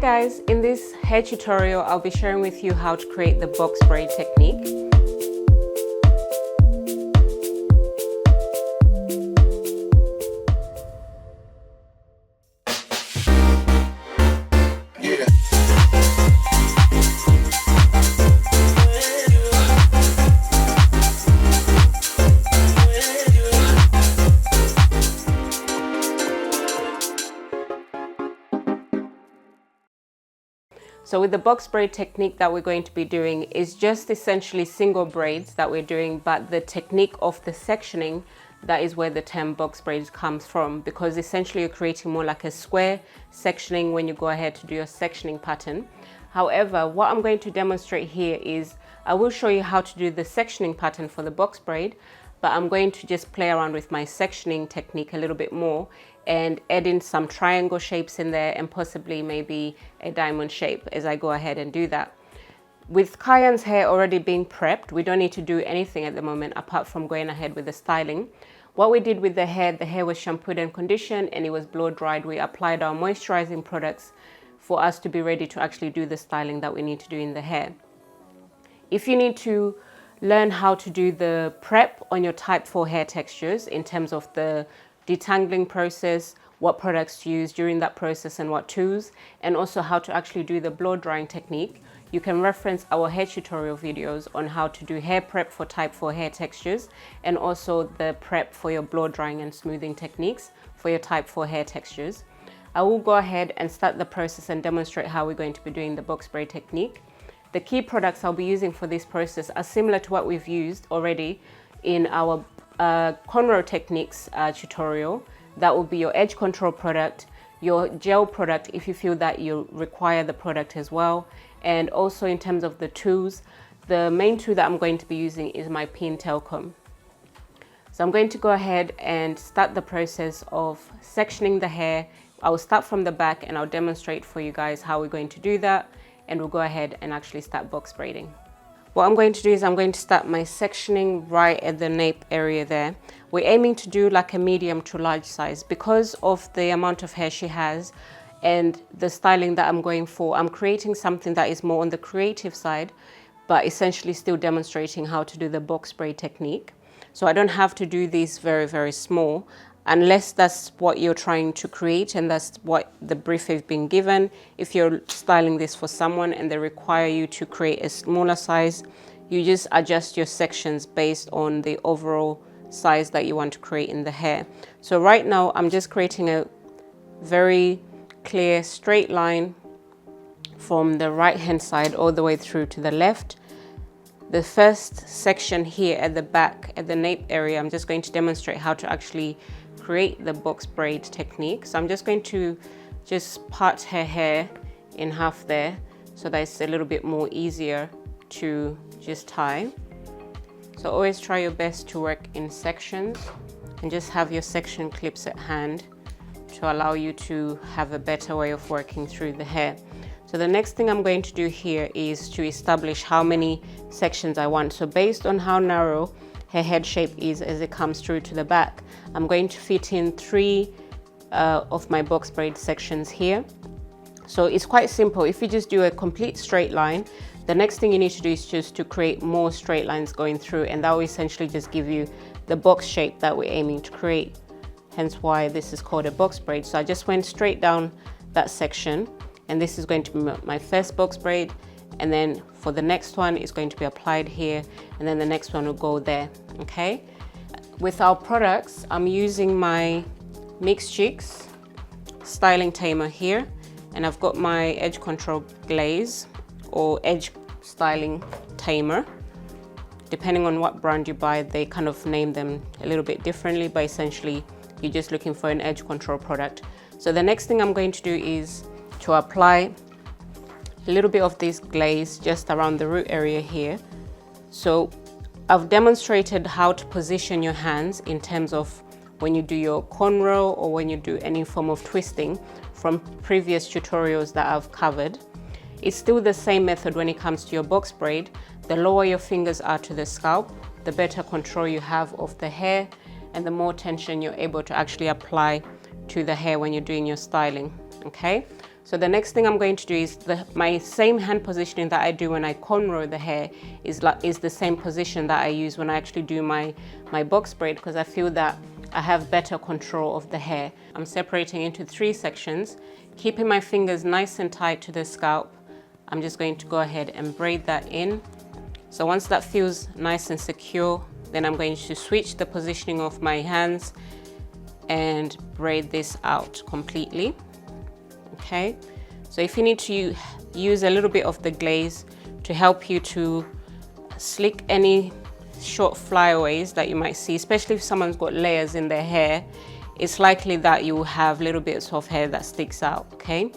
guys, in this hair tutorial I'll be sharing with you how to create the box braid technique. So with the box braid technique that we're going to be doing is just essentially single braids that we're doing, but the technique of the sectioning, that is where the term box braids comes from, because essentially you're creating more like a square sectioning when you go ahead to do your sectioning pattern. However, what I'm going to demonstrate here is I will show you how to do the sectioning pattern for the box braid, but I'm going to just play around with my sectioning technique a little bit more and add in some triangle shapes in there and possibly maybe a diamond shape as I go ahead and do that. With Kayan's hair already being prepped, we don't need to do anything at the moment apart from going ahead with the styling. What we did with the hair was shampooed and conditioned and it was blow dried. We applied our moisturizing products for us to be ready to actually do the styling that we need to do in the hair. If you need to learn how to do the prep on your type 4 hair textures in terms of the detangling process, what products to use during that process and what tools, and also how to actually do the blow drying technique, you can reference our hair tutorial videos on how to do hair prep for type 4 hair textures and also the prep for your blow drying and smoothing techniques for your type 4 hair textures. I will go ahead and start the process and demonstrate how we're going to be doing the box braid technique. The key products I'll be using for this process are similar to what we've used already in our cornrow techniques tutorial. That will be your edge control product, your gel product if you feel that you require the product as well, and also in terms of the tools, the main tool that I'm going to be using is my pin tail comb. So I'm going to go ahead and start the process of sectioning the hair. I will start from the back and I'll demonstrate for you guys how we're going to do that, and we'll go ahead and actually start box braiding. What I'm going to do is I'm going to start my sectioning right at the nape area there. We're aiming to do like a medium to large size because of the amount of hair she has and the styling that I'm going for. I'm creating something that is more on the creative side, but essentially still demonstrating how to do the box braid technique. So I don't have to do these very, very small unless that's what you're trying to create and that's what the brief has been given. If you're styling this for someone and they require you to create a smaller size, you just adjust your sections based on the overall size that you want to create in the hair. So right now I'm just creating a very clear straight line from the right hand side all the way through to the left. The first section here at the back at the nape area, I'm just going to demonstrate how to actually create the box braid technique. So I'm just going to part her hair in half there so that it's a little bit more easier to just tie. So always try your best to work in sections and just have your section clips at hand to allow you to have a better way of working through the hair. So the next thing I'm going to do here is to establish how many sections I want. So based on how narrow her head shape is as it comes through to the back, I'm going to fit in 3 of my box braid sections here. So it's quite simple. If you just do a complete straight line, the next thing you need to do is just to create more straight lines going through, and that will essentially just give you the box shape that we're aiming to create. Hence why this is called a box braid. So I just went straight down that section, and this is going to be my first box braid, and then for the next one it's going to be applied here, and then the next one will go there. Okay, with our products I'm using my Mixed Cheeks styling tamer here, and I've got my edge control glaze or edge styling tamer. Depending on what brand you buy, they kind of name them a little bit differently, but essentially you're just looking for an edge control product. So the next thing I'm going to do is to apply a little bit of this glaze just around the root area here. So I've demonstrated how to position your hands in terms of when you do your cornrow or when you do any form of twisting from previous tutorials that I've covered. It's still the same method when it comes to your box braid. The lower your fingers are to the scalp, the better control you have of the hair and the more tension you're able to actually apply to the hair when you're doing your styling. Okay, So the next thing I'm going to do is my same hand positioning that I do when I cornrow the hair is the same position that I use when I actually do my box braid, because I feel that I have better control of the hair. I'm separating into 3 sections, keeping my fingers nice and tight to the scalp. I'm just going to go ahead and braid that in. So once that feels nice and secure, then I'm going to switch the positioning of my hands and braid this out completely. Okay, so if you need to use a little bit of the glaze to help you to slick any short flyaways that you might see, especially if someone's got layers in their hair, it's likely that you will have little bits of hair that sticks out. Okay,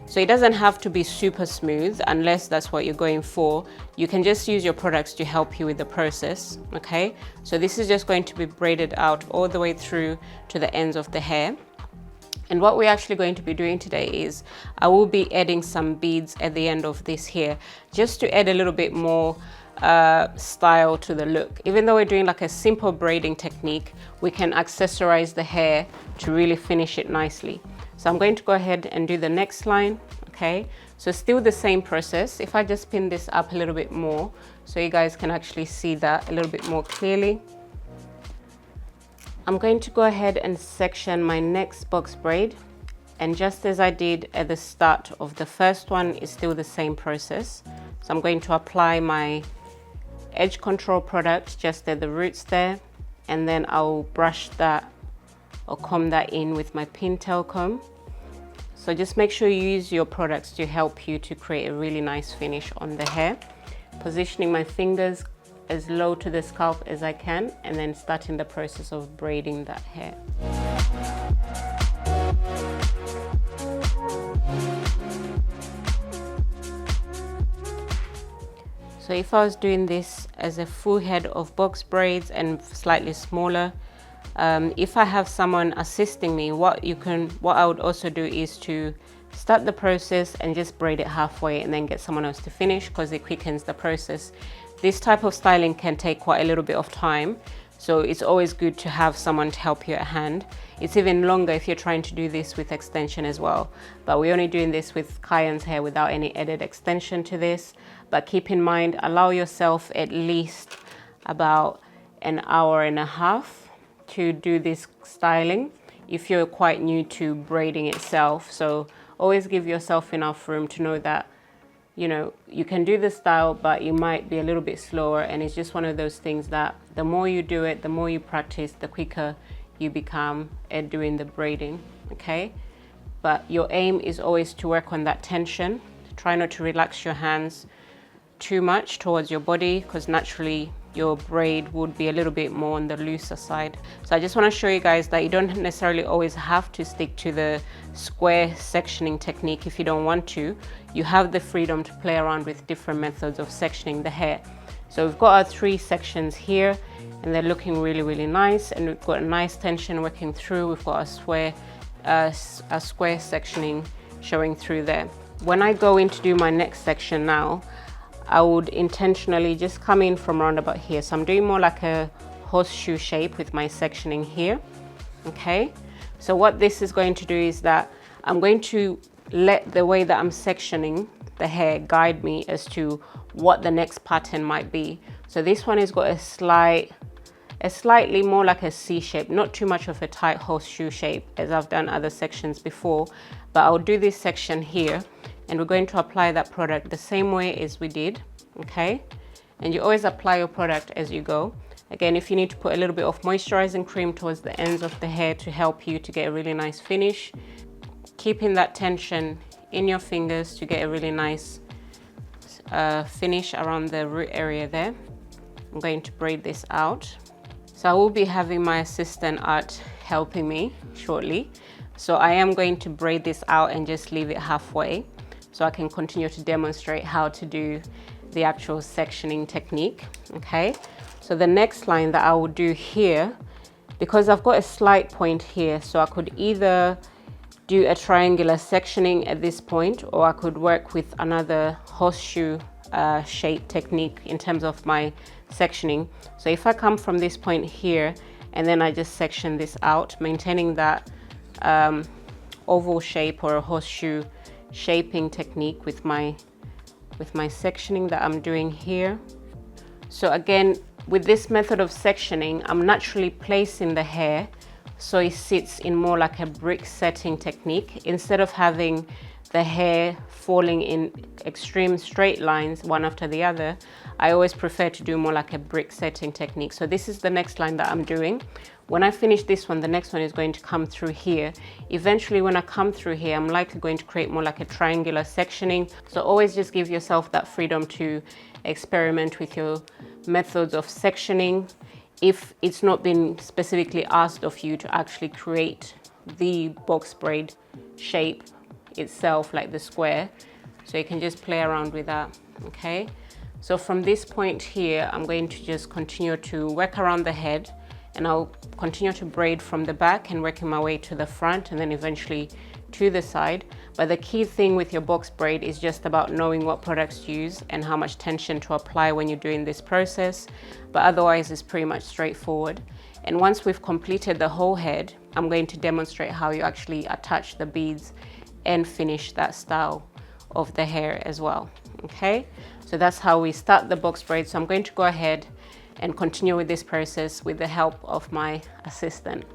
so it doesn't have to be super smooth unless that's what you're going for. You can just use your products to help you with the process. Okay, so this is just going to be braided out all the way through to the ends of the hair. And what we're actually going to be doing today is I will be adding some beads at the end of this here, just to add a little bit more style to the look. Even though we're doing like a simple braiding technique, we can accessorize the hair to really finish it nicely. So I'm going to go ahead and do the next line. Okay, so still the same process. If I just pin this up a little bit more so you guys can actually see that a little bit more clearly. I'm going to go ahead and section my next box braid, and just as I did at the start of the first one, it's still the same process. So I'm going to apply my edge control product just at the roots there, and then I'll brush that or comb that in with my pintail comb. So just make sure you use your products to help you to create a really nice finish on the hair. Positioning my fingers as low to the scalp as I can, and then starting the process of braiding that hair. So if I was doing this as a full head of box braids and slightly smaller, if I have someone assisting me, what I would also do is to start the process and just braid it halfway and then get someone else to finish, because it quickens the process. This type of styling can take quite a little bit of time, so it's always good to have someone to help you at hand. It's even longer if you're trying to do this with extension as well, but we're only doing this with Kyan's hair without any added extension to this. But keep in mind, allow yourself at least about an hour and a half to do this styling if you're quite new to braiding itself. So always give yourself enough room to know that, you know, you can do the style, but you might be a little bit slower. And it's just one of those things that the more you do it, the more you practice, the quicker you become at doing the braiding. Okay, but your aim is always to work on that tension. Try not to relax your hands too much towards your body, because naturally your braid would be a little bit more on the looser side. So I just want to show you guys that you don't necessarily always have to stick to the square sectioning technique if you don't want to. You have the freedom to play around with different methods of sectioning the hair. So we've got our 3 sections here, and they're looking really, really nice, and we've got a nice tension working through. We've got a square sectioning showing through there. When I go in to do my next section now, I would intentionally just come in from around about here. So I'm doing more like a horseshoe shape with my sectioning here. Okay, so what this is going to do is that I'm going to let the way that I'm sectioning the hair guide me as to what the next pattern might be. So this one has got a slightly more like a C shape, not too much of a tight horseshoe shape as I've done other sections before, but I'll do this section here, and we're going to apply that product the same way as we did. Okay, and you always apply your product as you go. Again, if you need to put a little bit of moisturizing cream towards the ends of the hair to help you to get a really nice finish, keeping that tension in your fingers to get a really nice finish around the root area there. I'm going to braid this out. So I will be having my assistant Art helping me shortly. So I am going to braid this out and just leave it halfway, so I can continue to demonstrate how to do the actual sectioning technique. Okay, so the next line that I will do here, because I've got a slight point here, so I could either do a triangular sectioning at this point, or I could work with another horseshoe shape technique in terms of my sectioning. So if I come from this point here and then I just section this out, maintaining that oval shape or a horseshoe shaping technique with my sectioning that I'm doing here. So again, with this method of sectioning, I'm naturally placing the hair so it sits in more like a brick setting technique. Instead of having the hair falling in extreme straight lines one after the other, I always prefer to do more like a brick setting technique. So this is the next line that I'm doing. When I finish this one, the next one is going to come through here. Eventually, when I come through here, I'm likely going to create more like a triangular sectioning. So always just give yourself that freedom to experiment with your methods of sectioning if it's not been specifically asked of you to actually create the box braid shape itself, like the square. So you can just play around with that. Okay, so from this point here, I'm going to just continue to work around the head, and I'll continue to braid from the back and working my way to the front and then eventually to the side. But the key thing with your box braid is just about knowing what products to use and how much tension to apply when you're doing this process. But otherwise, it's pretty much straightforward. And once we've completed the whole head, I'm going to demonstrate how you actually attach the beads and finish that style of the hair as well. Okay, so that's how we start the box braid. So I'm going to go ahead and continue with this process with the help of my assistant.